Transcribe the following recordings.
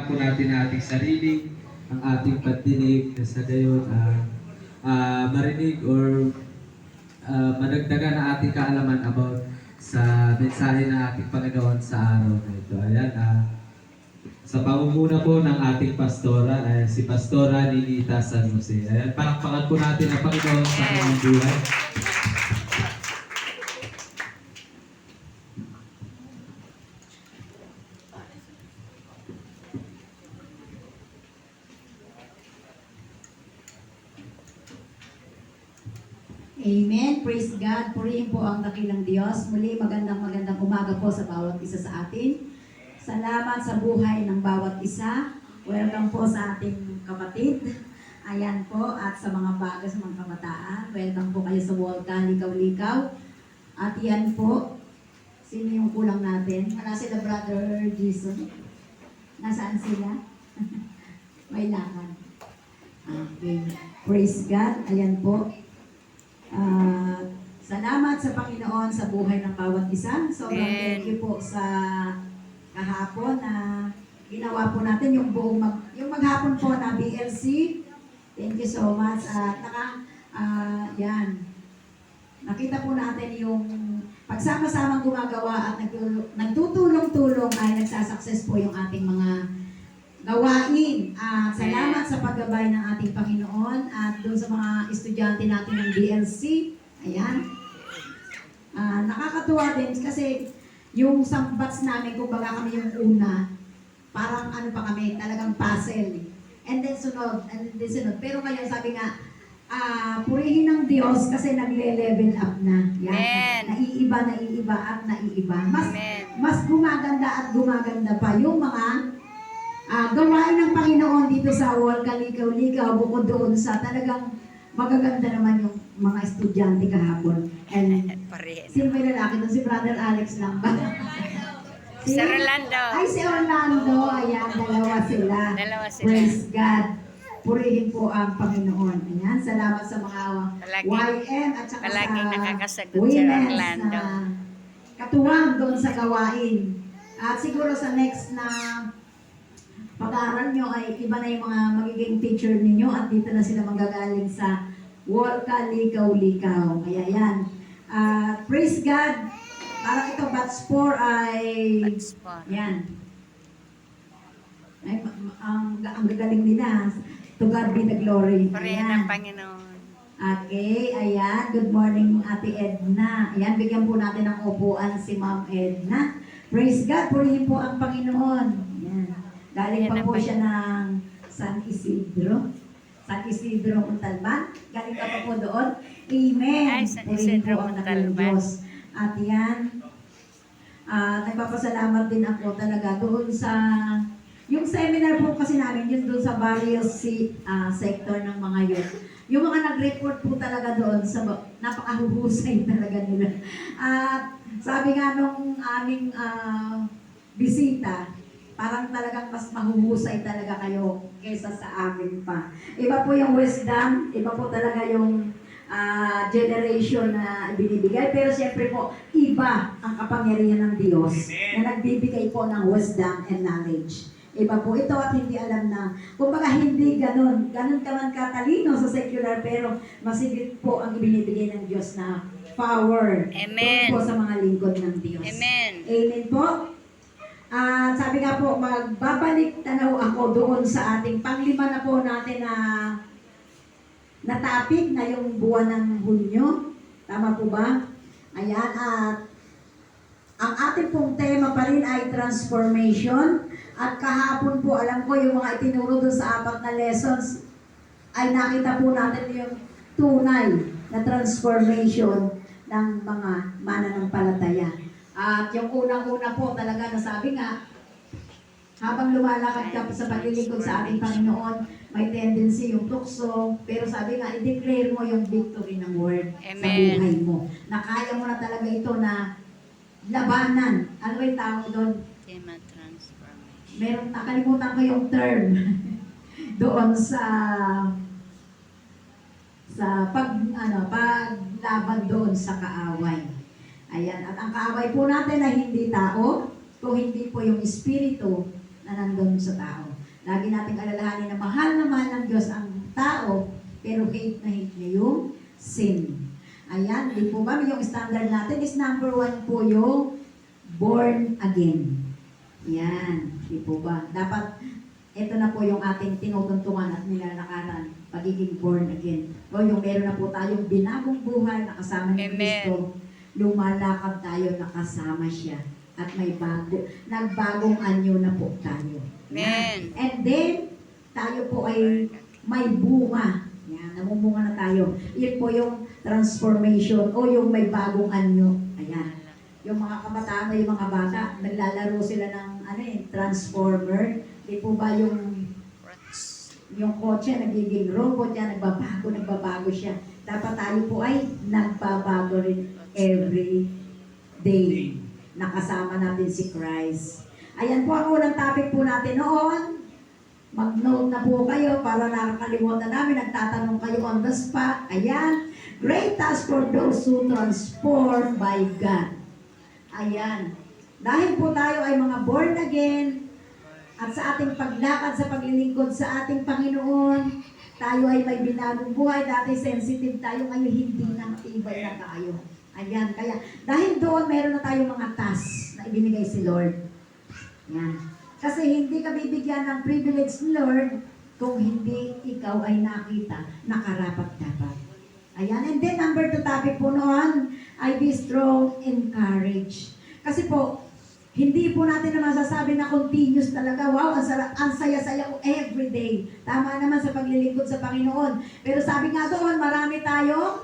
po natin ang ating sarili, ang ating pagdinig na sa gayon marinig or madagdagan ang ating kaalaman about sa mensahe ng ating Panginoon sa araw na ito. Ayan, sa pamumuna po ng ating pastora, si Pastora Ninita San Jose. Ayan, palakpakan po natin ang Panginoon sa kanyang buhay. Amen. Praise God. Purihin po ang dakilang Diyos. Muli, magandang umaga po sa bawat isa sa atin. Salamat sa buhay ng bawat isa. Welcome po sa ating kapatid. Ayan po. At sa mga bago sa mga kabataan. Welcome po kayo sa Walka, Likaw-Likaw. At yan po. Sino yung kulang natin? Wala sila, Brother Jason. Nasaan sila? May lakad. Okay. Praise God. Ayan po. Salamat sa Panginoon sa buhay ng bawat isa. Sobrang thank you po sa kahapon na ginawa po natin yung buong yung maghapon po na BLC. Thank you so much. At yan. Nakita po natin yung pagsama-samang gumagawa at nagtutulong-tulong ay nagsasucess po yung ating mga gawain. At salamat sa paggabay ng ating Panginoon at doon sa mga estudyante natin ng BLC. Ayan. Nakakatuwa din kasi yung batch namin, kung baga kami yung una, parang ano pa kami, talagang puzzle. And then sunod. Pero ngayon sabi nga, purihin ng Diyos kasi nagle-level up na. Yan. Naiiba at naiiba. Mas gumaganda at gumaganda pa yung mga gawain ng Panginoon dito sa Walka, Likaw-Likaw, bukod doon sa talagang magaganda naman yung mga estudyante kahapon. And sino may lalaki doon? Si Brother Alex lang ba? Si Orlando. Ay, si Orlando. Ayan, dalawa sila. Praise God. Purihin po ang Panginoon. Ayan, salamat sa mga YM at saka sa women's na katuwang doon sa gawain. At siguro sa next na pag-aaral nyo ay iba na yung mga magiging teacher ninyo at dito na sila manggagaling sa Walka, Likaw-Likaw. Kaya yan. Praise God. Parang ito, batch 4 ay... Yan. Ay, ang gagaling nila. To God be the glory. Purihin ng Panginoon. Okay, ayan. Good morning, Ate Edna. Ayan, bigyan po natin ng upuan si Ma'am Edna. Praise God. Purihin po ang Panginoon. Ayan. Galing pa po siya ng San Isidro. San Isidro, Montalban. Galing pa po doon. Amen. Ay, San Isidro, Montalban. At yan, nagpapasalamat din ako talaga doon sa, yung seminar po kasi namin, yun doon sa various sector ng mga youth. Yung mga nag-report po talaga doon, sa napakahuhusay talaga nila. At sabi nga nung aming bisita, parang talagang mas mahuhusay talaga kayo kaysa sa amin pa. Iba po yung wisdom, iba po talaga yung generation na binibigay. Pero siyempre po, iba ang kapangyarihan ng Diyos na nagbibigay po ng wisdom and knowledge. Iba po ito at hindi alam na, kumbaga hindi ganun ka man katalino sa secular, pero masigit po ang ibinibigay ng Diyos na power. Amen. Po sa mga lingkod ng Diyos. Amen. Amen po. Sabi nga po, magbabalik tanaw ako doon sa ating panglima na po natin na topic ngayong buwan ng Hunyo. Tama po ba? Ayan, at ang ating pong tema pa rin ay transformation. At kahapon po, alam ko yung mga itinuro doon sa 4 na lessons ay nakita po natin yung tunay na transformation ng mga mananampalataya. At yung unang-una po talaga nasabi nga, habang lumalakad ka sa paglilingkod sa ating Panginoon, may tendency yung tukso, pero sabi nga, i-declare mo yung victory ng word. Amen. Sa buhay mo. Na kaya mo na talaga ito na labanan. Ano ba yung tawag doon? Tema transformation. Meron, nakalimutan ko yung term doon sa paglaban doon sa kaaway. Ayan, at ang kaaway po natin ay hindi tao, kung hindi po yung espiritu na nandun sa tao. Lagi nating alalahanin na mahal ng Diyos ang tao, pero hate na hate niya yung sin. Ayan, di po ba? Yung standard natin is number 1 po yung born again. Yan, di po ba? Dapat, ito na po yung ating tinutuntungan at nilalakaran, pagiging born again. O yung meron na po tayong binagong buhay na kasama ni Amen. Kristo, lumalakad tayo nakasama siya. At may nagbagong anyo na po tayo. Amen. And then, tayo po ay may bunga. Yan, namumunga na tayo. Yun po yung transformation o yung may bagong anyo. Ayan. Yung mga kabataan o yung mga bata, naglalaro sila ng transformer. Di po ba yung kotse nagiging robot yan, nagbabago siya. Dapat tayo po ay nagbabago rin every day. Nakasama natin si Christ. Ayan po ang unang topic po natin noon. Mag-note na po kayo para nakakalimutan namin. Nagtatanong kayo on the spot. Ayan. Great task for those who transformed by God. Ayan. Dahil po tayo ay mga born again at sa ating paglakad sa paglilingkod sa ating Panginoon, tayo ay may binagong buhay. Dati sensitive tayo, ngayon hindi na, matibay na tayo. Ayan, kaya dahil doon meron na tayong mga tasks na ibinigay si Lord. Yan. Kasi hindi ka bibigyan ng privilege ni Lord kung hindi ikaw ay nakita na karapat-dapat. Ayan, and then number 2 topic po noon ay be strong and courage. Kasi po, hindi po natin na masasabi na continuous talaga, wow, ang saya-saya ko everyday. Tama naman sa paglilingkod sa Panginoon. Pero sabi nga doon, marami tayong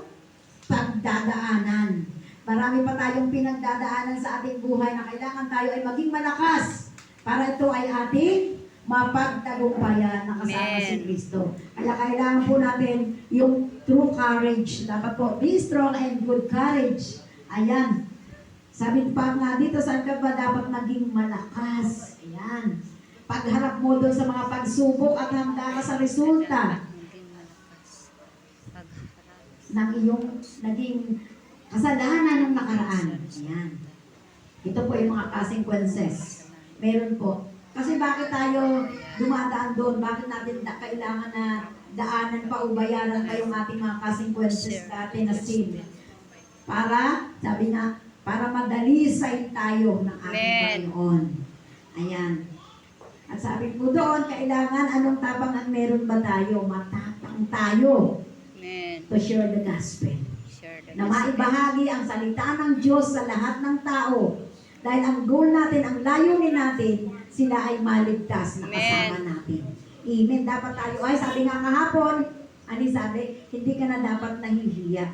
pagdadaanan. Marami pa tayong pinagdadaanan sa ating buhay na kailangan tayo ay maging malakas para ito ay ating mapagtagumpayan na kasama si Kristo. Kaya kailangan po natin yung true courage. Dapat po, be strong and good courage. Ayan. Sabi pa nga dito, saan ka ba dapat maging malakas? Ayan. Pagharap mo doon sa mga pagsubok at handa ka sa resulta ng iyong naging kasalanan ng nakaraan. Ayan. Ito po yung mga consequences. Meron po. Kasi bakit tayo dumadaan doon? Bakit natin kailangan na daanan pa o bayaran pa yung ating mga consequences dati na sin? Para, sabi na, para madalisay tayo ng ating Panginoon. Ayan. At sabi po doon, kailangan anong tapangan meron ba tayo? Matapang tayo to share the gospel. Na maibahagi ang salita ng Diyos sa lahat ng tao. Dahil ang goal natin, ang layunin natin, sila ay maligtas na kasama natin. Amen. Dapat tayo ay, sabi nga kahapon, sabi, hindi ka na dapat nahihiya.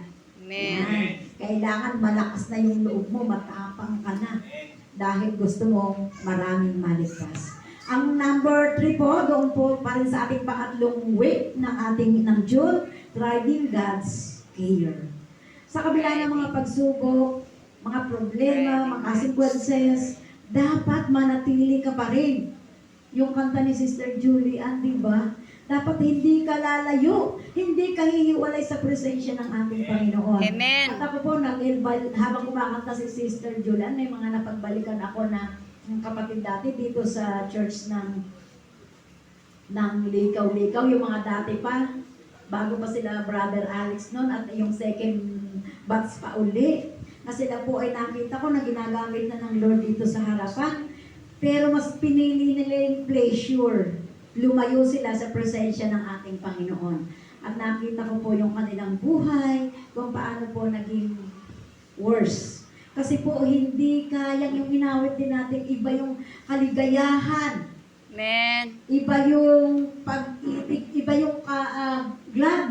Amen. Kailangan malakas na yung loob mo, matapang ka na. Dahil gusto mo maraming maligtas. Ang number 3 po, doon po pa rin sa ating pangatlong week ng June, thriving God's care. Sa kabila ng mga pagsubok, mga problema, mga consequences, dapat manatili ka pa rin. Yung kanta ni Sister Julian, di ba? Dapat hindi ka lalayo, hindi ka hihiwalay sa presensya ng ating Panginoon. Amen. At ako po, habang kumakanta si Sister Julian, may mga napagbalikan ako na kapatid dati dito sa church ng Likaw-Likaw, yung mga dati pa, bago pa sila Brother Alex noon at yung second batch pa uli, na sila po ay nakita ko na ginagamit na ng Lord dito sa harapan. Pero mas pinili nila yung pleasure. Lumayo sila sa presensya ng ating Panginoon. At nakita ko po yung kanilang buhay, kung paano po naging worse. Kasi po hindi kaya yung inawit din natin, iba yung kaligayahan. Amen. Iba yung pag-ibig, iba yung glad